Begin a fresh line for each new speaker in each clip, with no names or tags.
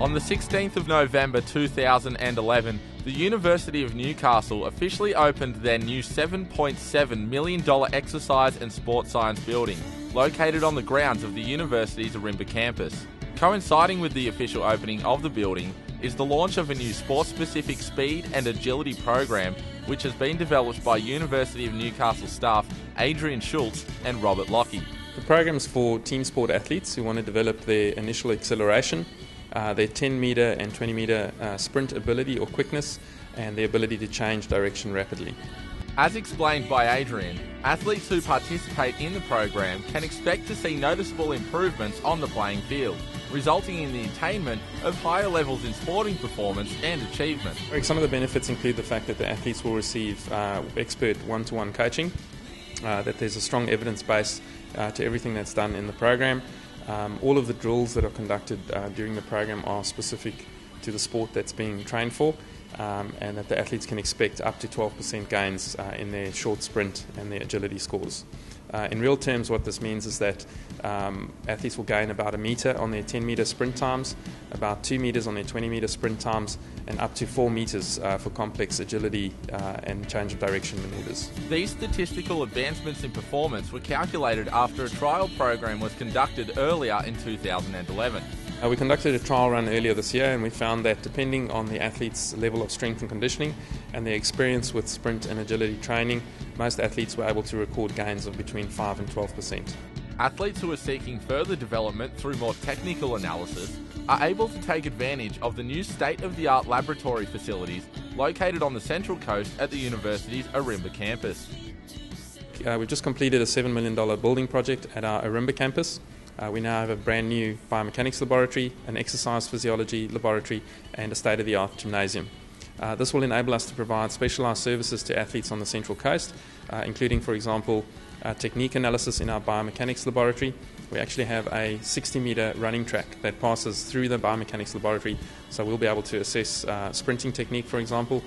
On the 16th of November 2011, the University of Newcastle officially opened their new $7.7 million exercise and sports science building, located on the grounds of the university's Ourimbah campus. Coinciding with the official opening of the building is the launch of a new sport-specific speed and agility program which has been developed by University of Newcastle staff Adrian Schultz and Robert Lockie.
The program's for team sport athletes who want to develop their initial acceleration, their 10 metre and 20 metre sprint ability or quickness, and their ability to change direction rapidly.
As explained by Adrian, athletes who participate in the program can expect to see noticeable improvements on the playing field, resulting in the attainment of higher levels in sporting performance and achievement.
Some of the benefits include the fact that the athletes will receive expert one-to-one coaching, that there's a strong evidence base to everything that's done in the program. All of the drills that are conducted during the program are specific to the sport that's being trained for, and that the athletes can expect up to 12% gains in their short sprint and their agility scores. In real terms, what this means is that athletes will gain about 1 metre on their 10 metre sprint times, about 2 metres on their 20 metre sprint times, and up to 4 metres for complex agility and change of direction manoeuvres.
These statistical advancements in performance were calculated after a trial program was conducted earlier in 2011.
We conducted a trial run earlier this year, and we found that depending on the athlete's level of strength and conditioning and their experience with sprint and agility training, most athletes were able to record gains of between 5 and 12%.
Athletes who are seeking further development through more technical analysis are able to take advantage of the new state-of-the-art laboratory facilities located on the Central Coast at the university's Ourimbah campus.
We've just completed a $7 million building project at our Ourimbah campus. We now have a brand new biomechanics laboratory, an exercise physiology laboratory, and a state-of-the-art gymnasium. This will enable us to provide specialised services to athletes on the Central Coast, including, for example, technique analysis in our biomechanics laboratory. We actually have a 60-metre running track that passes through the biomechanics laboratory, so we'll be able to assess sprinting technique, for example.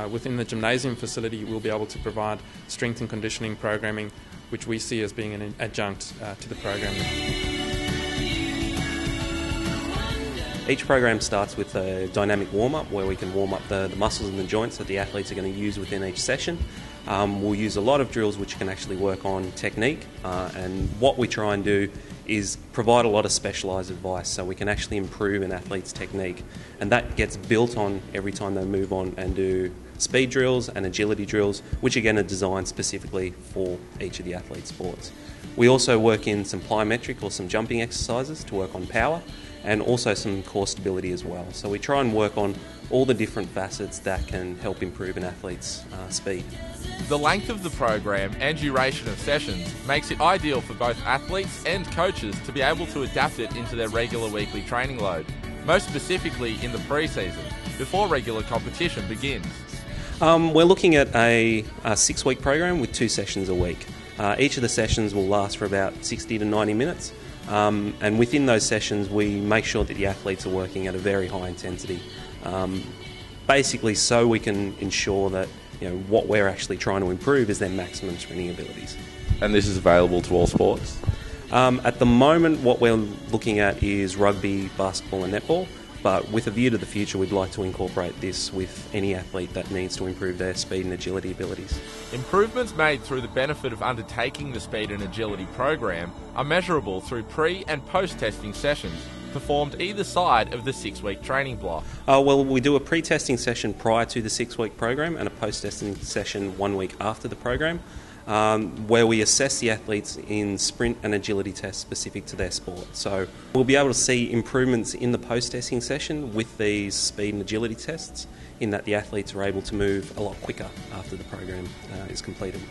Within the gymnasium facility, we'll be able to provide strength and conditioning programming, which we see as being an adjunct to the program.
Each program starts with a dynamic warm-up where we can warm up the muscles and the joints that the athletes are going to use within each session. We'll use a lot of drills which can actually work on technique, and what we try and do is provide a lot of specialised advice so we can actually improve an athlete's technique, and that gets built on every time they move on and do speed drills and agility drills, which again are designed specifically for each of the athlete's sports. We also work in some plyometric or some jumping exercises to work on power, and also some core stability as well. So we try and work on all the different facets that can help improve an athlete's speed.
The length of the program and duration of sessions makes it ideal for both athletes and coaches to be able to adapt it into their regular weekly training load, most specifically in the pre-season, before regular competition begins.
We're looking at a 6-week program with 2 sessions a week. Each of the sessions will last for about 60 to 90 minutes. And within those sessions we make sure that the athletes are working at a very high intensity, basically so we can ensure that what we're actually trying to improve is their maximum sprinting abilities.
And this is available to all sports?
At the moment what we're looking at is rugby, basketball and netball, but with a view to the future we'd like to incorporate this with any athlete that needs to improve their speed and agility abilities.
Improvements made through the benefit of undertaking the speed and agility program are measurable through pre- and post-testing sessions performed either side of the 6-week training block.
Well, we do a pre-testing session prior to the 6-week program and a post-testing session 1 week after the program, where we assess the athletes in sprint and agility tests specific to their sport. So we'll be able to see improvements in the post-testing session with these speed and agility tests, in that the athletes are able to move a lot quicker after the program is completed.